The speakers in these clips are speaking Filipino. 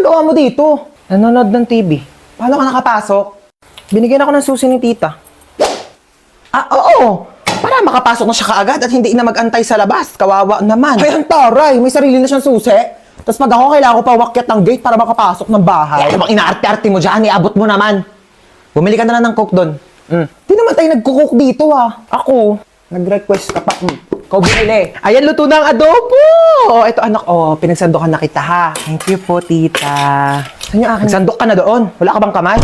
ginagawa mo dito? Nanonood ng TV. Paano ka nakapasok? Binigyan ako ng susi ni tita. Ah, oo. Para makapasok na siya kaagad at hindi na mag-antay sa labas. Kawawa naman. Ay, ang taray. May sarili na siyang susi. Tapos pag ako, kailangan ko pa wakyat ng gate para makapasok ng bahay. Ano bang inaarte-arte mo dyan? Iabot mo naman. Bumili ka na lang ng coke doon. Di naman tayo nagkukook dito Ako. Nag-request ka pa. Ikaw bumili. Ayan, luto na ang adobo. Ito anak, pinagsandokan na kita ha. Thank you po, tita. Saan yung akin? Sandok ka na doon. Wala ka bang kamay?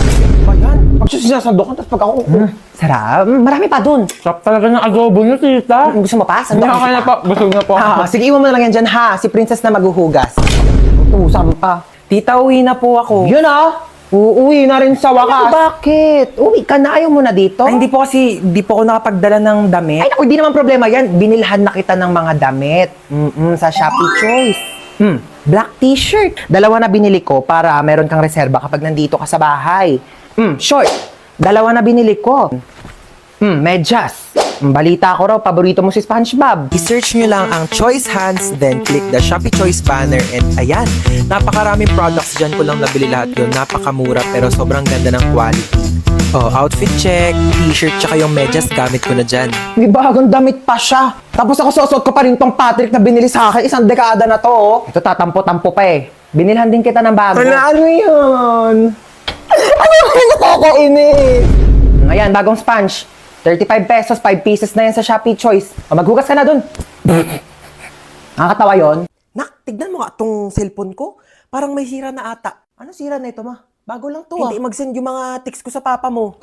Ba yan? Pag siya sinasandokan, tapos pag ako, sarap. Marami pa doon. Sarap talaga ng adobo niyo, tita. Gusto mo pa? Hindi Sandokan ako na kita. po. Busog na po. Sige, iwan mo na lang yan dyan ha. Si Princess na maghuhugas. Utusan pa. Tita, uwi na po ako. Yun uuwi na rin sa wakas. Bakit? Uwi ka na, ayaw mo na dito? Ay, hindi po ako nakapagdala ng damit. Ay, naku, hindi naman problema yan. Binilhan na kita ng mga damit. Sa Shopee Choice. Black t-shirt. 2 na binili ko para meron kang reserba kapag nandito ka sa bahay. Short. 2 na binili ko. Medyas. Balita ko raw, paborito mo si SpongeBob. I-search nyo lang ang Choice Hands, then click the Shopee Choice banner, and ayan, napakaraming products dyan ko lang nabili lahat yun. Napakamura pero sobrang ganda ng quality. Outfit check, t-shirt, tsaka yung medyas gamit ko na dyan. May bagong damit pa siya. Tapos ako susuot ko pa rin tong Patrick na binili sa akin. 1 dekada na to. Ito tatampo-tampo pa eh. Binilhan din kita ng bago. Ano yun? Ano yung nakakainis? Ayan, bagong sponge. 35 pesos, 5 pieces na yan sa Shopee Choice. Maghugas ka na dun. Nakakatawa yun. Nak, tignan mo nga itong cellphone ko. Parang may sira na ata. Ano sira na ito, ma? Bago lang to Hindi mag-send yung mga text ko sa papa mo.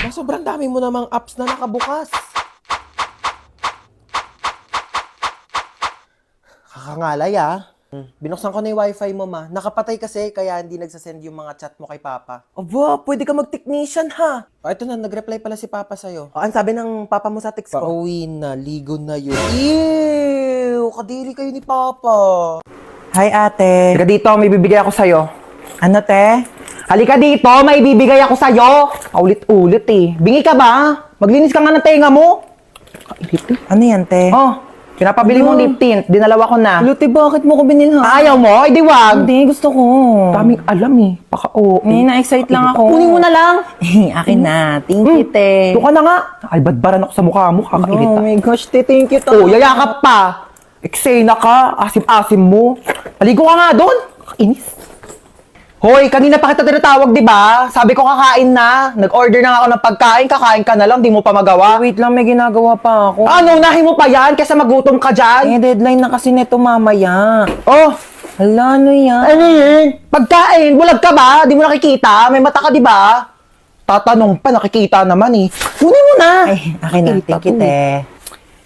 Sobrang dami mo namang apps na nakabukas. Kakangalay Binuksan ko na yung wifi mo, ma. Nakapatay kasi, kaya hindi nagsasend yung mga chat mo kay Papa. Aba, pwede ka mag-technician, ha? Ito na, nag-reply pala si Papa sa'yo. Ang sabi ng Papa mo sa text ko? Pauwi na, ligo na yun. Ew, kadiri kayo ni Papa. Hi, ate. Halika dito, may bibigay ako sa'yo. Ano, te? Halika dito, may bibigay ako sa'yo. Ulit-ulit Bingi ka ba? Maglinis ka nga ng tenga mo. Ano yan, te? Pinapabili mong lip tint. Dinalawa ko na. Luti, bakit mo ko binilhan? Ayaw mo? Ay, di wag. Hindi, gusto ko. Daming alam Paka-oo. Na-excite lang ako. Kunin mo na lang. Akin na. Thank you, te. Doon ka na nga. Ay, badbaran ako sa mukha mo. Kakainit Oh my gosh, te. Thank you, to. Yayakap pa. Eksena ka. Asim-asim mo. Paligo ka nga doon. Kakainis. Hoy, kanina pa kita tinatawag, di ba? Sabi ko kakain na. Nag-order na nga ako ng pagkain. Kakain ka na lang. Di mo pa magawa. Wait lang, may ginagawa pa ako. Ano? Unahin mo pa yan? Kesa magutom ka dyan? Deadline na kasi neto mamaya. Oh, Hala, ano yan? ano yun? Pagkain, bulag ka ba? Di mo nakikita? May mata ka, di ba? Tatanong pa, nakikita naman Kunin mo na. Ay, akin na. Thank you, te.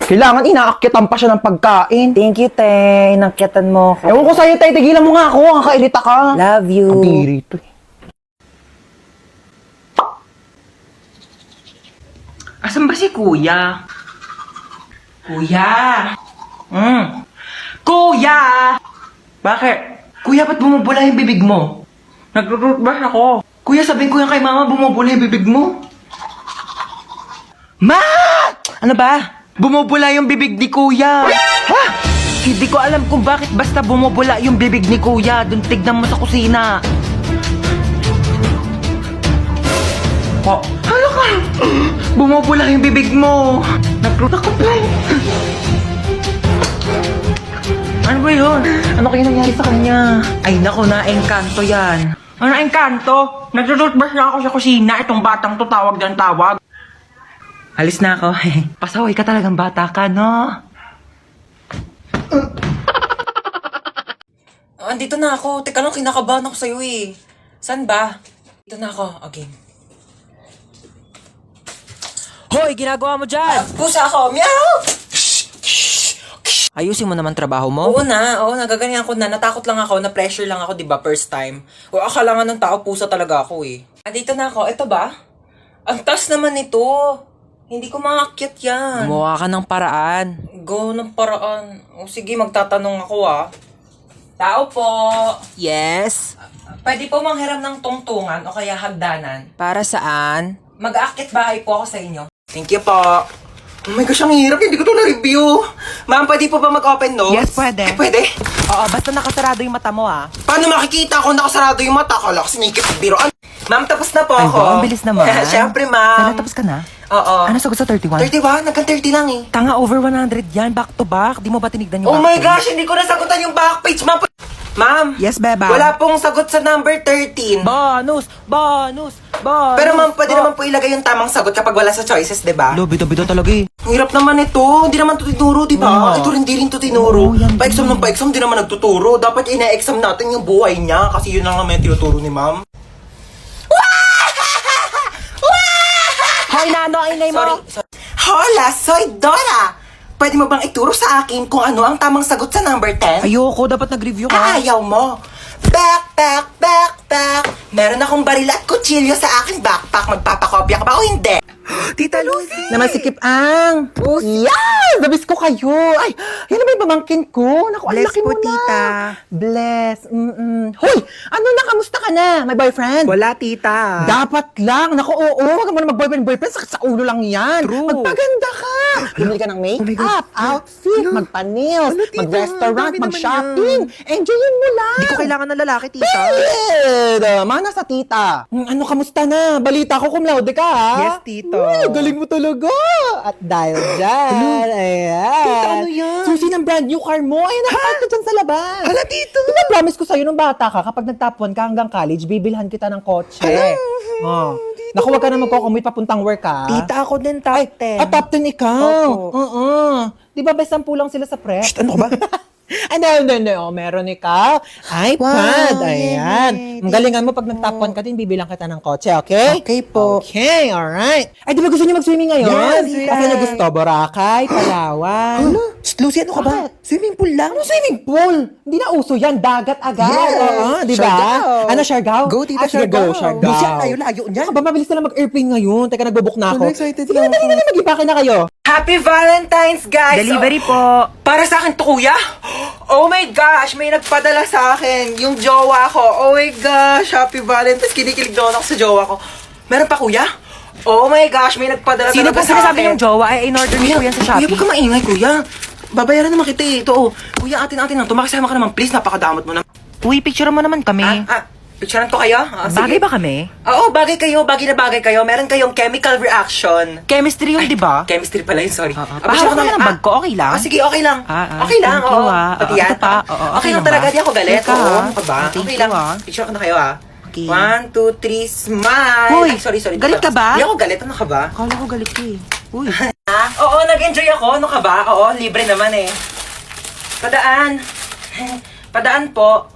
Kailangan inaakyatan pa siya ng pagkain. Thank you, te. Inakyatan mo ako. Ewan ko sa'yo, tay. Tigilan mo nga ako. Kakailita ka. Love you. Kabiri to Asan ba si kuya? Kuya! Kuya! Bakit? Kuya, ba't bumubula yung bibig mo? Nag-rootbash ako. Kuya, sabihin ko yan kay mama, bumubula yung bibig mo. Ma! Ano ba? Bumubula yung bibig ni kuya. Ha? Hindi ko alam kung bakit basta bumubula yung bibig ni kuya. Doon tignan mo sa kusina. Hala ka! Bumubula yung bibig mo. Nagrutakapay. Ano ba yun? Ano kaya nangyari sa kanya? Ay nako, na-engkanto yan. Ano na-engkanto? Nagtututbrush na ako sa kusina. Itong batang to tawag ng tawag. Alis na ako. Pasaway ka talagang bata ka, no? Andito na ako. Teka lang, kinakabahan ako sa'yo eh. Saan ba? Dito na ako. Okay. Hoy, ginagawa mo dyan? Pusa ako. Meow! Ayusin mo naman trabaho mo? Oo, nagaganyan ko na. Natakot lang ako, na-pressure lang ako, di ba, first time. O, akala nga ng tao, pusa talaga ako eh. Andito na ako. Ito ba? Ang taas naman nito. Hindi ko maakyat yan. Gumawa ka ng paraan. Go ng paraan. O, sige, magtatanong ako Tao po. Yes? Pwede po manghiram ng tungtungan o kaya hagdanan. Para saan? Mag-aakit bahay po ako sa inyo. Thank you po. Oh my gosh, ang hirap. Hindi ko ito na-review. Ma'am, pwede po ba mag-open notes? Yes, pwede. Pwede? Oo, basta nakasarado yung mata mo, ah. Paano makikita kung nakasarado yung mata? Kala ko sinikip ang biroan. Ma'am, tapos na po Ay, ako. wow, ang bilis naman. Siyempre, ma'am. Sana tapos ka na? Oo. Ano sagot sa 31? 31? Hanggang 30 lang eh. Tanga, over 100 yan. Back to back. Di mo ba tinignan yung Oh back my page? gosh, hindi ko nasagutan yung back page, ma'am. Ma'am. Yes, beba. Wala pong sagot sa number 13. Bonus! Bonus! Bonus! Pero ma'am, pwede naman po ilagay yung tamang sagot kapag wala sa choices, di ba? Lo, bito-bito talaga eh. Ang hirap naman ito. Hindi naman ito tinuro, di ba? Oo. Ito rin, di rin ito tinuro. Oo, yan Pa-exam ng pa-exam, di naman nagtuturo. Dapat ina-exam natin yung buhay niya kasi yun lang naman yung tinuturo ni ma'am. Hoy, nano, ang inay mo! Sorry. Hola, soy Dora! Pwede mo bang ituro sa akin kung ano ang tamang sagot sa number 10? Ayoko, dapat nag-review ka. Ayaw mo. Backpack. Meron akong baril at kutsilyo sa aking backpack. Magpapakopya ka ba o hindi? Tita Lucy! Naman sikip ang. Yes! Nabis ko kayo. Ay, yun na ba yung pamangkin ko? Naku, ang Bless laki po, mo na. tita. Bless. Hoy, ano na, kamusta ka na? May boyfriend? Wala, tita. Dapat lang. Naku, oo. Huwag mo na mag-boyfriend. Sakit sa ulo lang yan. True. Magpaganda ka. Bumili ka ng makeup, outfit, magpa-nails, Ano, tita? mag-restaurant, Dami naman mag-shopping. Enjoyin mo lang. Di ko kailangan ng lalaki, tita. Mana sa tita. Ano, kamusta na? Balita ko cum laude ka, ha? Yes, tita. Uy, galing mo talaga. At dahil dyan, ayan. Tita, ano yan? Susi ng brand new car mo. Ayan, nakapark ka dyan sa labas. Hala, tita. Diba, promise ko sa'yo nung bata ka, kapag nag-top 1 ka hanggang college, bibilhan kita ng kotse. Oh. Naku, wag ka na magko-commute papuntang work, ha? Tita, ako din top 10. Top 10 ikaw. Opo. Oo. Di ba, best 10 lang sila sa prep? Ano ka ba? No. Meron ikaw. iPad. Wow, Ayan. yay. Ang galingan mo pag nag-top 1 ka din, bibilang kita ng kotse, okay? Okay po. Okay, alright. Ay, di ba gusto niyo mag-swimming ngayon? Yes, Kasi yes. niyo gusto, Boracay, Palawan. Lucy, ano ka ba? Swimming pool lang? Ano swimming pool? Hindi na uso yan. Dagat agad. Yes. Oo, di ba? Siargao. Ano, Siargao? Go, tita, Sige, Siargao. go, Siargao. Lucy, ang layo-layo niyan. Ano ba, mabilis na lang mag-airplane ngayon. Teka, nagbo-book na ako. Wala, excited Sige, na dali ako. na mag-ibake na kayo. Happy Valentine's, guys! Delivery po. Para sa akin to, kuya? Oh my gosh, may nagpadala sa akin. Yung jowa ko. Oh my gosh, Happy Valentine's. Kinikilig doon ako sa jowa ko. Meron pa, kuya? Oh my gosh, may nagpadala Sino talaga po sa sinasabi akin. yung jowa? Ay, in-order niyo po yan sa Kuya, Shopee. huwag ka maingay, kuya. Babayaran naman kita eh. Ito, oh. Kuya, atin-atin lang. Tumakasama ka naman, please. Napakadamot mo na. Uy, picture mo naman kami. Picturean ko kayo? Sige. Bagay ba kami? Oo, bagay kayo. Bagay na bagay kayo. Meron kayong chemical reaction. Chemistry yun, di ba? Chemistry pala yun, sorry. Pahawak ka ng bag ko, okay lang? Sige, okay lang. Okay lang, thank you, oo. ah. Pati Oo, yan. ito pa. Oo, Okay lang ba? talaga, di ako galit. Okay ka, Oo, ah. ano ka ba? Thank Okay you, lang. ah. Picture ko na kayo, ah. Okay. 1, 2, 3, smile! Hoy, Ay, sorry. galit ka ba? Hindi ako galit. Ano ka ba? Akala ko galit ka eh. Uy. Oo, nag-enjoy ako. Ano ka ba? Oo, libre naman eh. Padaan. Padaan po.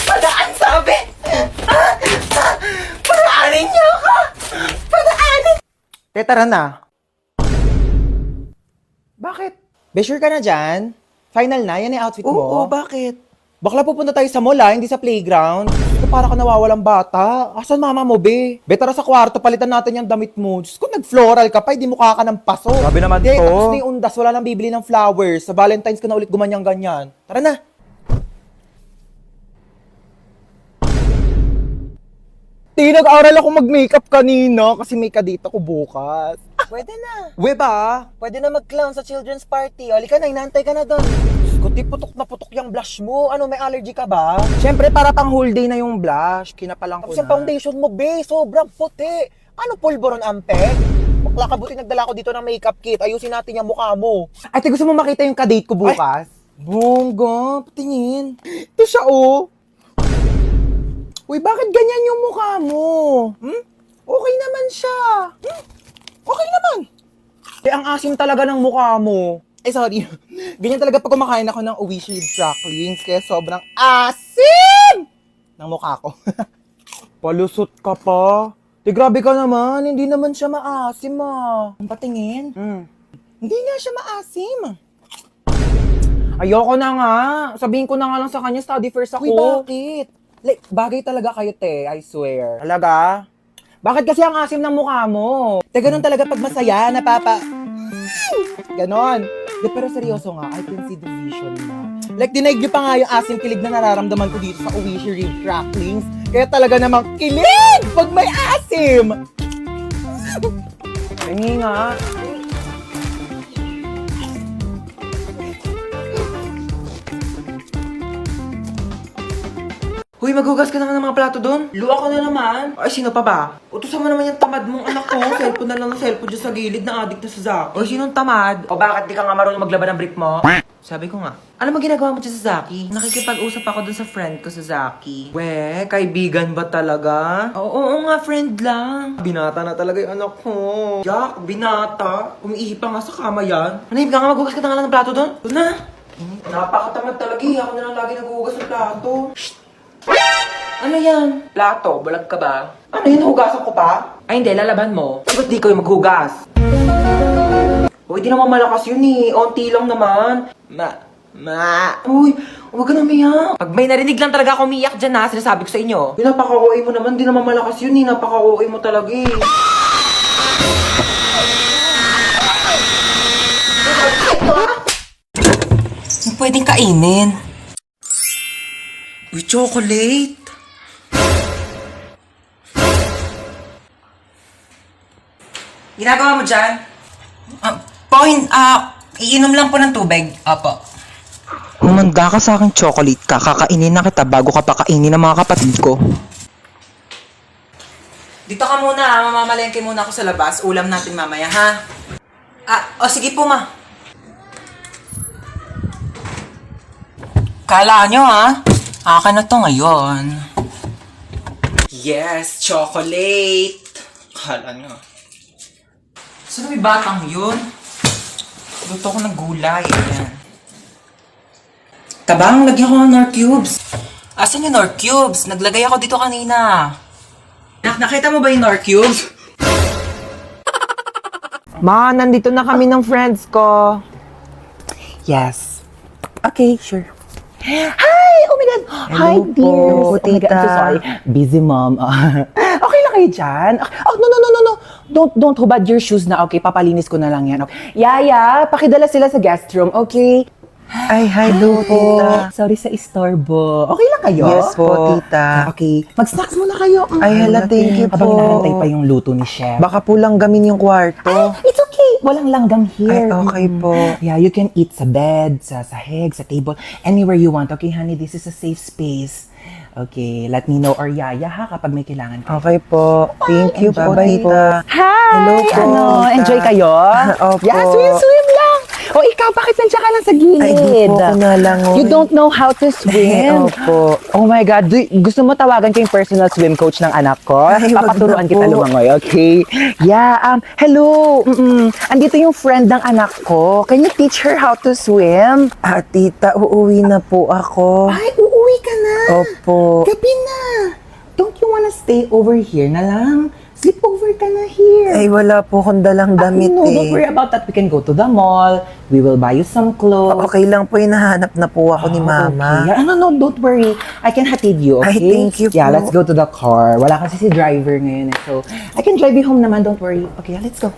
Padaan, sabi! Padaanin niyo ako! Padaanin! Tara na. Bakit? Be sure ka na dyan? Final na? Yan yung outfit mo? Oo, bakit? Bakla pupunta tayo sa mall, hindi sa playground. Ito para ka nawawalang bata. Asan mama mo, be? Be, tara sa kwarto, palitan natin yung damit mo. Diyos ko, nag-floral ka pa, hindi mukha ka ng paso. Sabi naman to. Tapos na yung undas, wala nang bibili ng flowers. Sa Valentine's ka na ulit gumanyang-ganyan. Tara na. Nag-aral ako mag-makeup kanina kasi may kadita ko bukas. Pwede na. We ba? Pwede na mag-clown sa children's party. O, ka na, inantay ka na doon. Kundi putok na putok yung blush mo. Ano, may allergy ka ba? Siyempre, para pang whole day na yung blush. Kinapalang ko Tapos na. yung foundation mo, be, sobrang puti. Ano, pulboron ampeg? Bakla ka buti nagdala ko dito ng makeup kit. Ayusin natin yung mukha mo. Ay, gusto mo makita yung kadate ko bukas? Bongga, patingin. Ito siya, oh. Uy, bakit ganyan yung mukha mo? Okay naman siya. Okay naman. Eh, ang asim talaga ng mukha mo. Eh, sorry. Ganyan talaga pag kumakain ako ng Oishi Cracklings, kaya sobrang asim ng mukha ko. Palusot ka pa. Eh, grabe ka naman. Hindi naman siya maasim, ah. Ang patingin. Hindi nga siya maasim. Ayoko na nga. Sabihin ko na nga lang sa kanya, study first ako. Uy, bakit? Like, bagay talaga kayo, te. I swear. Talaga? Bakit kasi ang asim ng mukha mo? Te, ganun talaga pag masaya, napapa... Ganon. De, pero seryoso nga, I can see the vision mo. Like, dinaig niyo pa nga yung asim kilig na nararamdaman ko dito sa Oishi Rib Cracklings. Kaya talaga namang kilig pag may asim! Hingi nga. Uy, maghugas ka naman ng mga plato doon. Luwa ka na naman. Ay, sino pa ba? Utusan mo naman yung tamad mong anak ko. Cellphone na lang ng cellphone dyan sa gilid na addict na sa Zaki. O, sinong tamad? O bakit di ka nga marunong maglaban ng brief mo? Sabi ko nga, ano mo ginagawa mo dyan sa Zaki? Nakikipag-usap ako dun sa friend ko sa Zaki. We, kaibigan ba talaga? Oo nga, friend lang. Binata na talaga yung anak ko. Jack, binata. Umiihi pa nga sa kama yan. Manahib ka nga, maghugas ka na nga ng plato doon. Doon na. Napakatamad talaga eh. Ako na lang lagi naghuhugas ng plato. Shh! Ano yan? Plato, balag ka ba? Ano yun, hugasan ko pa? Ay hindi, lalaban mo. Ba't di kayo maghugas? Uy, di naman malakas yun eh. Onti lang naman. Uy, huwag ka na umiyak. Pag may narinig lang talaga ako umiyak dyan na, sinasabi ko sa inyo. Napaka-OA mo naman, di naman malakas yun eh. Napaka-OA mo talaga eh. Pwedeng kainin. Uy, chocolate. Ginagawa mo dyan? Iinom lang po ng tubig. Apo. Humanda ka sa akin chocolate ka, kakainin na kita bago ka pakainin ng mga kapatid ko. Dito ka muna, mamamalengke muna ako sa labas. Ulam natin mamaya, ha? Sige po, ma. Kala nyo, ha? Akin na to ngayon. Yes, chocolate. Kala nyo. Saan may batang yun? Luto ko ng gulay. Ayan. Tabang, lagyan ko ng Nor Cubes. Asan yung Nor Cubes? Naglagay ako dito kanina. Nakita mo ba yung Nor Cubes? Ma, nandito na kami ng friends ko. Yes. Okay, sure. Hi! Oh my God! Hi, dears! Oh my God, I'm so sorry. Busy, mom. Okay lang kayo dyan? Oh, no. Don't hubad your shoes na, okay? Papalinis ko na lang yan. Okay. Yaya, pakidala sila sa guest room, okay? Ay, hi, po, tita. Sorry sa istorbo. Okay lang kayo? Yes po, tita. Okay. Mag-snacks muna kayo. Ay, hala, thank you Habang po. hinahantay pa yung luto ni chef. Baka po langgamin yung kwarto. It's okay. Walang langgam here. Ay, okay po. Yeah, you can eat sa bed, sa sahig, sa table, anywhere you want. Okay, honey, this is a safe space. Okay, let me know or yaya ha kapag may kailangan ka. Okay po. Thank you po, Bye-bye. tita. Hi! Hello po, tita. Enjoy kayo? Opo. Yeah, swim lang. O ikaw, bakit nandiyan ka lang sa gilid? Ay, di po ako nalangoy. You don't know how to swim? Opo. Oh my God, gusto mo tawagan ko yung personal swim coach ng anak ko? Ay, wag Papaturuan na kita po. lumangoy, okay? Yeah, hello. Andito yung friend ng anak ko. Can you teach her how to swim? Tita, uuwi na po ako. Ay, uuwi ka na. Opo. Gabi na. Don't you wanna stay over here na lang? Sleep over ka na here. Ay, wala po akong dalang damit No, don't worry about that. We can go to the mall. We will buy you some clothes. Okay lang po, hinahanap na po ako ni Mama. Okay. No, don't worry. I can hatid you, okay? Ay, thank you Yeah, po. let's go to the car. Wala kasi si driver ngayon. So, I can drive you home naman. Don't worry. Okay, let's go.